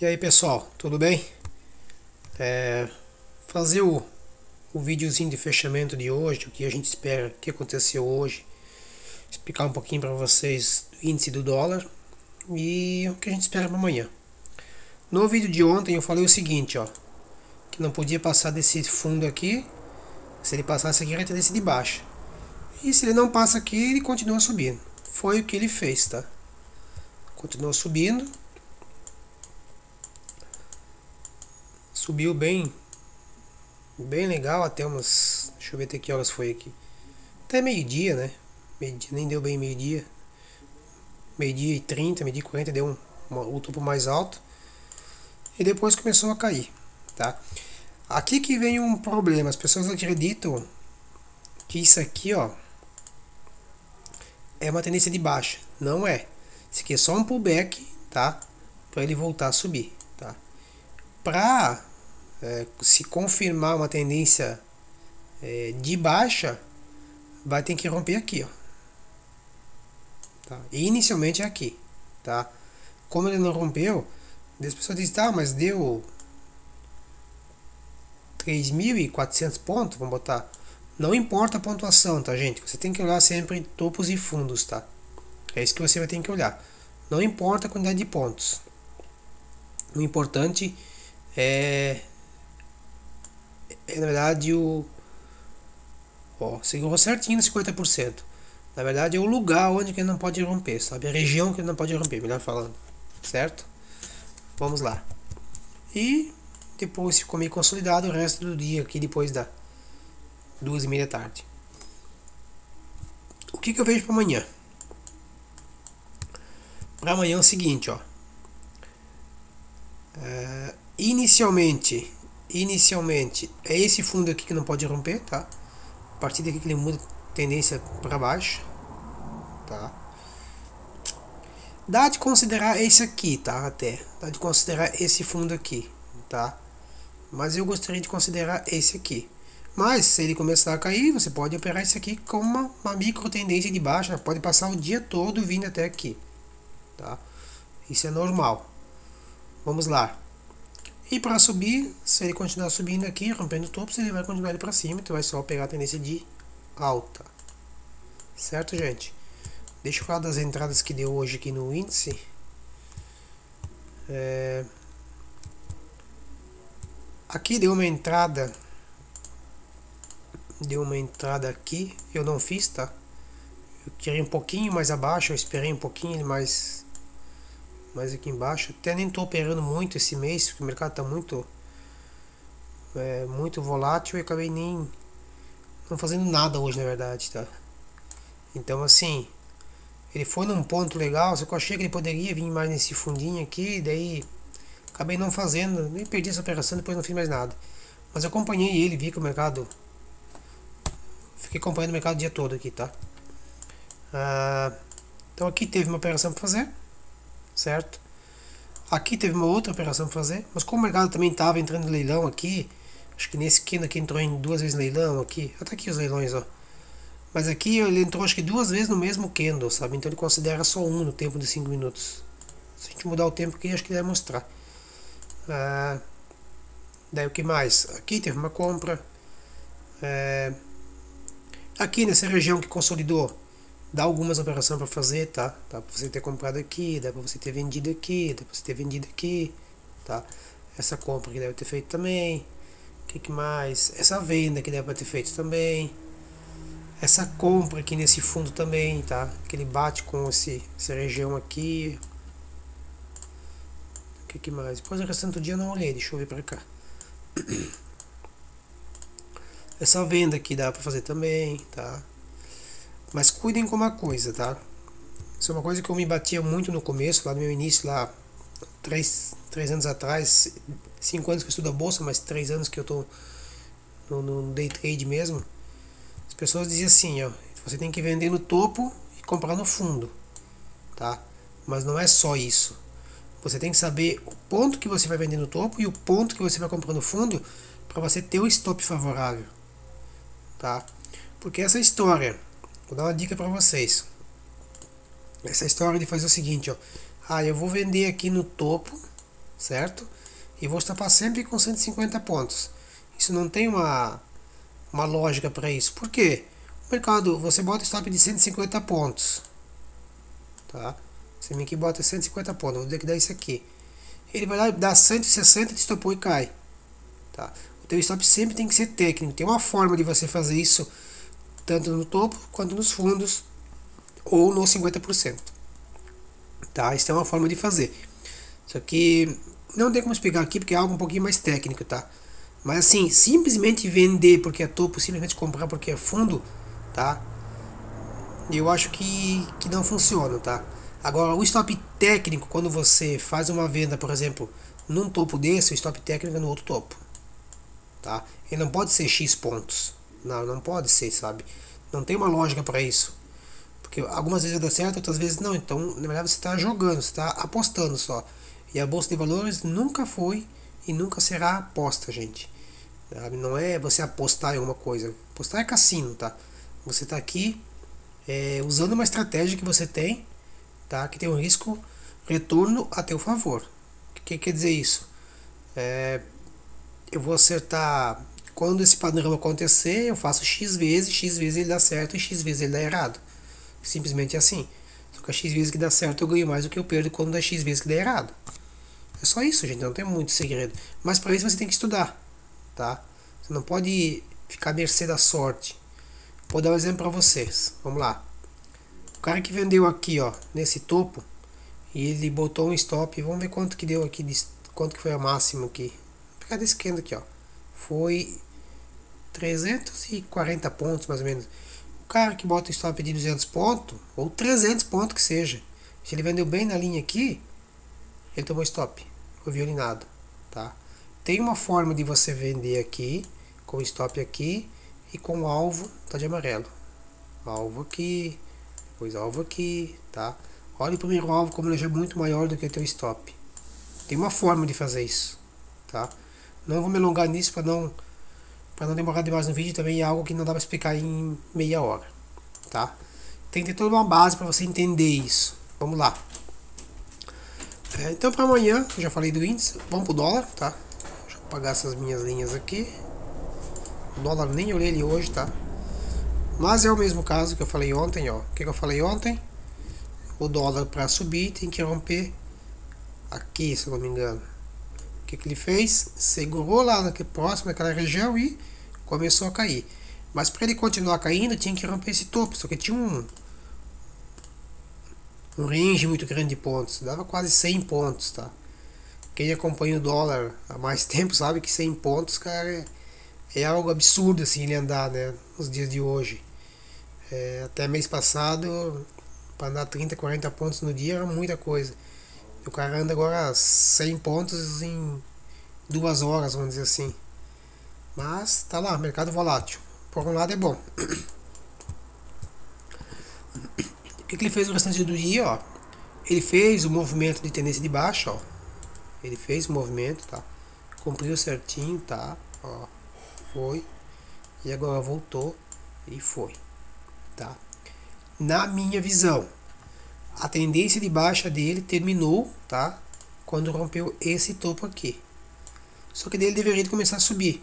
E aí pessoal, tudo bem? Fazer o videozinho de fechamento de hoje, o que a gente espera que aconteceu hoje, explicar um pouquinho para vocês o índice do dólar e o que a gente espera para amanhã. No vídeo de ontem eu falei o seguinte, ó, que não podia passar desse fundo aqui, se ele passasse aqui, ele ia ter desse de baixo. E se ele não passa aqui, ele continua subindo. Foi o que ele fez, tá? Continuou subindo. Subiu bem legal até umas... Deixa eu ver até que horas foi aqui. Até meio-dia, né? Meio-dia, nem deu bem meio-dia. Meio-dia e 30, meio-dia e 40 deu o topo mais alto. E depois começou a cair, tá? Aqui que vem um problema. As pessoas acreditam que isso aqui, ó, é uma tendência de baixa. Não é. Isso aqui é só um pullback, tá? Para ele voltar a subir, tá? Para se confirmar uma tendência de baixa, vai ter que romper aqui, ó. Tá? E inicialmente é aqui, tá? Como ele não rompeu, as pessoas dizem, tá, mas deu 3.400 pontos, vamos botar. Não importa a pontuação, tá, gente? Você tem que olhar sempre topos e fundos, tá? É isso que você vai ter que olhar. Não importa a quantidade de pontos. O importante na verdade, segurou certinho no 50%. Na verdade, é o lugar onde que ele não pode romper, sabe? A região que ele não pode romper, melhor falando. Certo? Vamos lá. E depois ficou meio consolidado o resto do dia aqui depois da 2h30 da tarde. O que eu vejo para amanhã? Para amanhã é o seguinte, ó. Inicialmente é esse fundo aqui que não pode romper, tá? A partir daqui que ele muda tendência para baixo, tá? Dá de considerar esse aqui, tá? Até dá de considerar esse fundo aqui, tá? Mas eu gostaria de considerar esse aqui. Mas se ele começar a cair, você pode operar esse aqui como uma micro tendência de baixa. Pode passar o dia todo vindo até aqui, tá? Isso é normal. Vamos lá. E para subir, se ele continuar subindo aqui, rompendo topos, ele vai continuar indo para cima. Então vai só pegar a tendência de alta. Certo, gente? Deixa eu falar das entradas que deu hoje aqui no índice. Aqui deu uma entrada. Deu uma entrada aqui. Eu não fiz, tá? Eu queria um pouquinho mais abaixo. Eu esperei um pouquinho mais aqui embaixo. Até nem estou operando muito esse mês, porque o mercado está muito volátil e acabei nem não fazendo nada hoje, na verdade, tá? Então, assim, ele foi num ponto legal, só que eu achei que ele poderia vir mais nesse fundinho aqui, daí acabei não fazendo, nem perdi essa operação, depois não fiz mais nada. Mas eu acompanhei ele, vi que o mercado... Fiquei acompanhando o mercado o dia todo aqui, tá? Então aqui teve uma operação para fazer, certo? Aqui teve uma outra operação para fazer, mas como o mercado também estava entrando em leilão aqui, acho que nesse candle aqui entrou em 2 vezes leilão aqui, até aqui os leilões, ó. Mas aqui ele entrou acho que 2 vezes no mesmo candle, sabe? Então ele considera só um no tempo de 5 minutos. Se a gente mudar o tempo aqui, acho que ele vai mostrar. Daí o que mais? Aqui teve uma compra. Aqui nessa região que consolidou, dá algumas operações para fazer, tá? Dá para você ter comprado aqui, dá para você ter vendido aqui, dá para você ter vendido aqui, tá? Essa compra que deve ter feito também. O que mais? Essa venda que deve ter feito também. Essa compra aqui nesse fundo também, tá? Que ele bate com essa região aqui. O que mais? Depois o restante do dia eu não olhei, deixa eu ver pra cá. Essa venda aqui dá pra fazer também, tá? Mas cuidem com uma coisa, tá? Isso é uma coisa que eu me batia muito no começo, lá no meu início, lá 3 anos atrás, 5 anos que eu estudo a bolsa, mas 3 anos que eu tô no day trade mesmo. As pessoas diziam assim, ó, você tem que vender no topo e comprar no fundo, tá? Mas não é só isso. Você tem que saber o ponto que você vai vender no topo e o ponto que você vai comprar no fundo para você ter o stop favorável, tá? Porque essa história, vou dar uma dica para vocês. Essa história de fazer o seguinte, ó, eu vou vender aqui no topo, certo? E vou estopar sempre com 150 pontos. Isso não tem uma lógica para isso. Por quê? O mercado, você bota stop de 150 pontos, tá? Você vem aqui e bota 150 pontos, vou dizer que dá isso aqui. Ele vai lá e dá 160, te estopou e cai, tá? O teu stop sempre tem que ser técnico. Tem uma forma de você fazer isso, tanto no topo quanto nos fundos, ou no 50%, tá? Isso é uma forma de fazer. Só que não tem como explicar aqui porque é algo um pouquinho mais técnico, tá? Mas assim, simplesmente vender porque é topo, simplesmente comprar porque é fundo, tá? Eu acho que não funciona, tá? Agora, o stop técnico, quando você faz uma venda, por exemplo, num topo desse, o stop técnico é no outro topo, tá? Ele não pode ser X pontos. Não, não pode ser, sabe? Não tem uma lógica para isso. Porque algumas vezes dá certo, outras vezes não. Então, na verdade, você está jogando, você está apostando só. E a bolsa de valores nunca foi e nunca será aposta, gente. Sabe? Não é você apostar em alguma coisa. Apostar é cassino, tá? Você está aqui usando uma estratégia que você tem, tá? Que tem um risco retorno a teu favor. O que quer dizer isso? Eu vou acertar quando esse padrão acontecer, eu faço X vezes ele dá certo e X vezes ele dá errado. Simplesmente assim. Só que a X vezes que dá certo eu ganho mais do que eu perdo quando dá X vezes que dá errado. É só isso, gente, não tem muito segredo. Mas para isso você tem que estudar, tá? Você não pode ficar à mercê da sorte. Vou dar um exemplo para vocês. Vamos lá. O cara que vendeu aqui, ó, nesse topo, e ele botou um stop. Vamos ver quanto que deu aqui, quanto que foi a máxima aqui. Vou pegar desse candle aqui, ó. Foi 340 pontos, mais ou menos. O cara que bota o stop de 200 pontos, ou 300 pontos que seja, se ele vendeu bem na linha aqui, ele tomou stop, foi violinado, tá? Tem uma forma de você vender aqui, com stop aqui, e com alvo, tá de amarelo. Alvo aqui, depois alvo aqui, tá? Olha o primeiro alvo como ele já é muito maior do que o teu stop. Tem uma forma de fazer isso, tá? Não vou me alongar nisso para não demorar demais no vídeo, também é algo que não dá para explicar em meia hora, tá? Tem que ter toda uma base para você entender isso. Vamos lá. Então para amanhã, eu já falei do índice, vamos pro dólar, tá? Deixa eu apagar essas minhas linhas aqui. O dólar nem olhei ele hoje, tá? Mas é o mesmo caso que eu falei ontem, ó. O que eu falei ontem? O dólar para subir tem que romper aqui, se eu não me engano. O que ele fez? Segurou lá próximo daquela região e começou a cair. Mas para ele continuar caindo, tinha que romper esse topo. Só que tinha um range muito grande de pontos. Dava quase 100 pontos, tá? Quem acompanha o dólar há mais tempo sabe que 100 pontos, cara, é algo absurdo assim ele andar, né? Nos dias de hoje. Até mês passado, para andar 30, 40 pontos no dia era muita coisa. O cara anda agora 100 pontos em 2 horas, vamos dizer assim. Mas tá lá, mercado volátil. Por um lado é bom. O que ele fez no restante do dia, ó? Ele fez o movimento de tendência de baixa, ó. Ele fez o movimento, tá? Cumpriu certinho, tá? Ó, foi. E agora voltou e foi, tá? Na minha visão, a tendência de baixa dele terminou, tá? Quando rompeu esse topo aqui. Só que dele deveria começar a subir.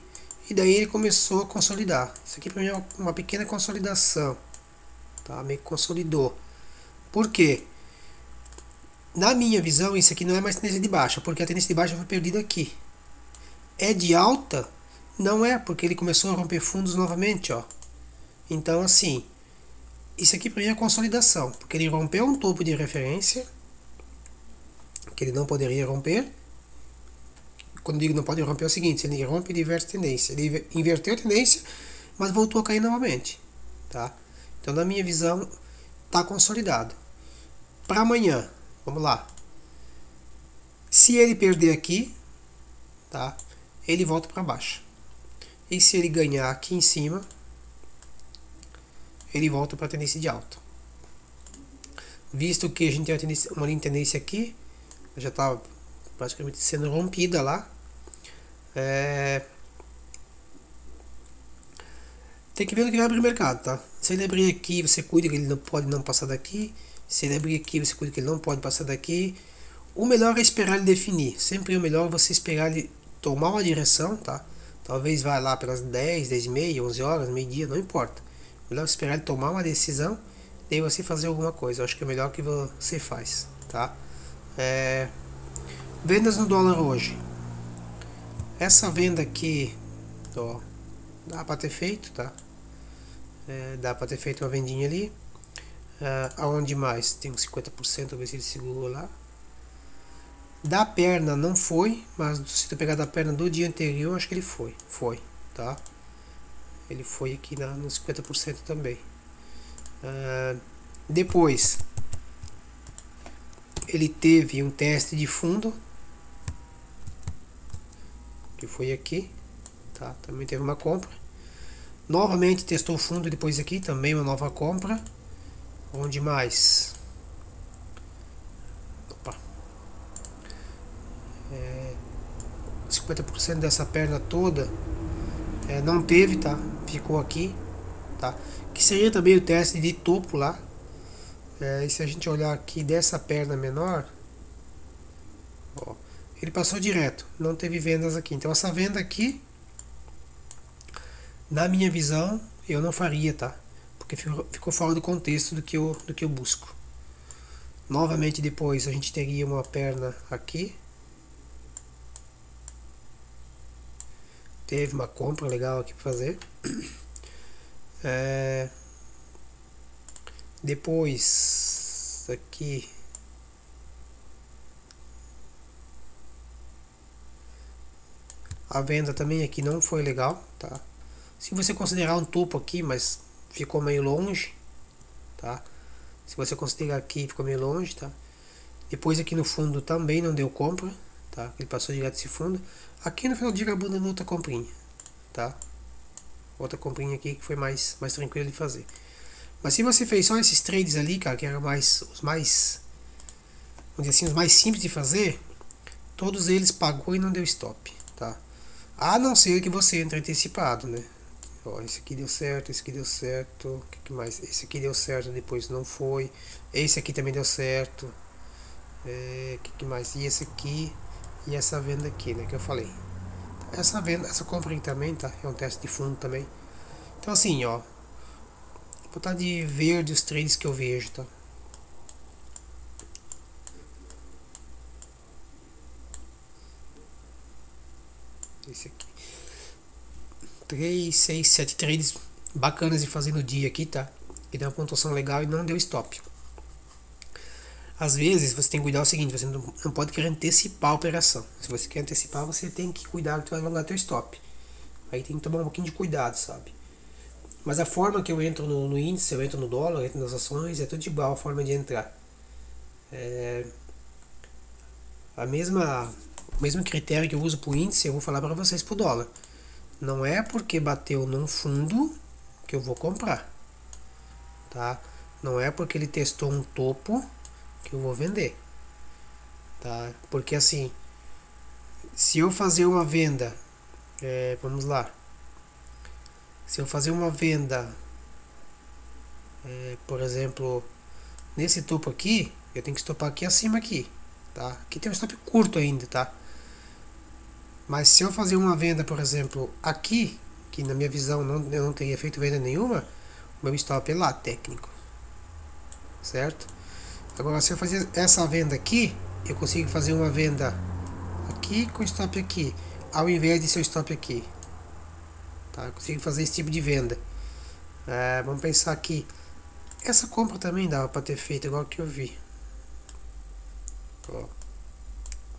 E daí ele começou a consolidar. Isso aqui para mim é uma pequena consolidação, tá? Meio que consolidou. Por quê? Na minha visão, isso aqui não é mais tendência de baixa, porque a tendência de baixa foi perdida aqui. É de alta? Não é, porque ele começou a romper fundos novamente, ó. Então, assim, isso aqui para mim é consolidação, porque ele rompeu um topo de referência, que ele não poderia romper. Quando digo não pode romper é o seguinte, ele rompe e inverte tendência. Ele inverteu a tendência, mas voltou a cair novamente, tá? Então, na minha visão, tá consolidado. Para amanhã, vamos lá. Se ele perder aqui, tá? Ele volta para baixo. E se ele ganhar aqui em cima, ele volta para a tendência de alta. Visto que a gente tem uma linha de tendência aqui, já está praticamente sendo rompida lá. Tem que ver no que vai abrir o mercado, tá? Se ele abrir aqui, você cuida que ele não pode não passar daqui. Se ele abrir aqui, você cuida que ele não pode passar daqui. O melhor é esperar ele definir. Sempre é o melhor você esperar ele tomar uma direção, tá? Talvez vá lá pelas 10, 10 e meia, 11 horas, meio-dia, não importa. O melhor é esperar ele tomar uma decisão, daí você fazer alguma coisa. Eu acho que é o melhor que você faz, tá? Vendas no dólar hoje. Essa venda aqui, ó, dá pra ter feito, tá? Dá pra ter feito uma vendinha ali. Aonde mais? Tem uns 50%, ver se ele segurou lá. Da perna não foi, mas se tu pegar da perna do dia anterior, acho que ele foi, tá? Ele foi aqui nos 50% também. Depois, ele teve um teste de fundo, que foi aqui, tá? Também teve uma compra. Novamente testou o fundo depois aqui, também uma nova compra. Onde mais? Opa. 50% dessa perna toda não teve, tá? Ficou aqui, tá? Que seria também o teste de topo lá. E se a gente olhar aqui dessa perna menor, ó, ele passou direto, não teve vendas aqui. Então essa venda aqui, na minha visão, eu não faria, tá? Porque ficou fora do contexto do que eu busco. Novamente depois a gente teria uma perna aqui. Teve uma compra legal aqui para fazer. Depois aqui a venda também aqui não foi legal, tá? Se você considerar um topo aqui, mas ficou meio longe, tá? Se você considerar aqui, ficou meio longe, tá? Depois aqui no fundo também não deu compra, tá? Ele passou direto esse fundo. Aqui no final do dia abandonou outra comprinha, tá? Outra comprinha aqui que foi mais tranquilo de fazer. Mas se você fez só esses trades ali, cara, que eram os mais, vamos dizer assim, os mais simples de fazer, todos eles pagou e não deu stop, tá? A não ser que você entre antecipado, né? Ó, esse aqui deu certo, esse aqui deu certo, o que mais? Esse aqui deu certo, depois não foi. Esse aqui também deu certo. Que mais? E esse aqui e essa venda aqui, né, que eu falei. Essa venda, essa compra aqui também, tá? É um teste de fundo também. Então assim, ó, vou botar de verde os trades que eu vejo, tá? Esse aqui. 3, 6, 7 trades bacanas de fazer no dia aqui, tá? Que deu uma pontuação legal e não deu stop. Às vezes você tem que cuidar o seguinte, você não pode querer antecipar a operação. Se você quer antecipar, você tem que cuidar que tu vai alongar teu stop. Aí tem que tomar um pouquinho de cuidado, sabe? Mas a forma que eu entro no índice, eu entro no dólar, eu entro nas ações, é tudo igual a forma de entrar. O mesmo critério que eu uso para o índice, eu vou falar para vocês para o dólar. Não é porque bateu num fundo que eu vou comprar, tá? Não é porque ele testou um topo que eu vou vender, tá? Porque assim, se eu fazer uma venda, vamos lá, se eu fazer uma venda, por exemplo, nesse topo aqui, eu tenho que estopar aqui acima aqui, tá? Aqui tem um stop curto ainda, tá? Mas se eu fazer uma venda, por exemplo, aqui, que na minha visão eu não teria feito venda nenhuma, o meu stop é lá, técnico, certo? Agora, se eu fazer essa venda aqui, eu consigo fazer uma venda aqui com stop aqui, ao invés de ser stop aqui, tá? Eu consigo fazer esse tipo de venda. Vamos pensar aqui, essa compra também dava para ter feito igual que eu vi, ó.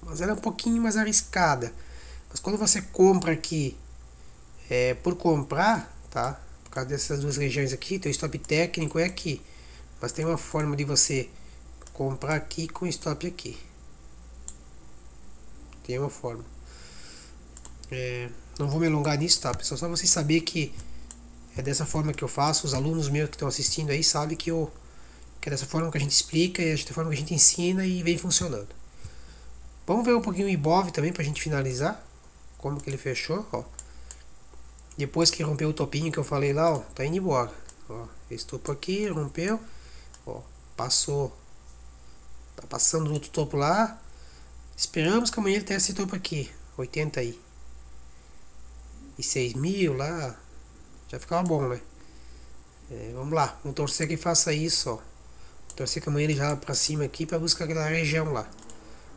Mas ela é um pouquinho mais arriscada. Mas quando você compra aqui por comprar, tá? Por causa dessas duas regiões aqui, teu stop técnico é aqui. Mas tem uma forma de você comprar aqui com stop aqui. Tem uma forma. Não vou me alongar nisso, tá, pessoal? Só vocês saberem que é dessa forma que eu faço. Os alunos meus que estão assistindo aí sabem que é dessa forma que a gente explica e é dessa forma que a gente ensina e vem funcionando. Vamos ver um pouquinho o Ibov também pra gente finalizar. Como que ele fechou, ó. Depois que rompeu o topinho que eu falei lá, ó, tá indo embora. Ó, esse topo aqui, rompeu, ó, passou. Tá passando no outro topo lá. Esperamos que amanhã ele tenha esse topo aqui. 86 mil lá. Já ficava bom, né? Vamos lá, vamos torcer que faça isso, ó. Torcer que amanhã ele já vá pra cima aqui pra buscar aquela região lá.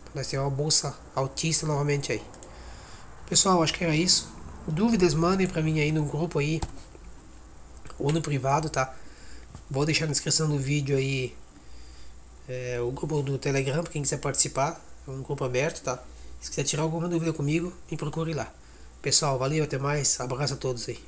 Pra nós ter uma bolsa altista novamente aí. Pessoal, acho que era isso. Dúvidas mandem pra mim aí no grupo aí. Ou no privado, tá? Vou deixar na descrição do vídeo aí o grupo do Telegram pra quem quiser participar. É um grupo aberto, tá? Se quiser tirar alguma dúvida comigo, me procure lá. Pessoal, valeu, até mais. Abraço a todos aí.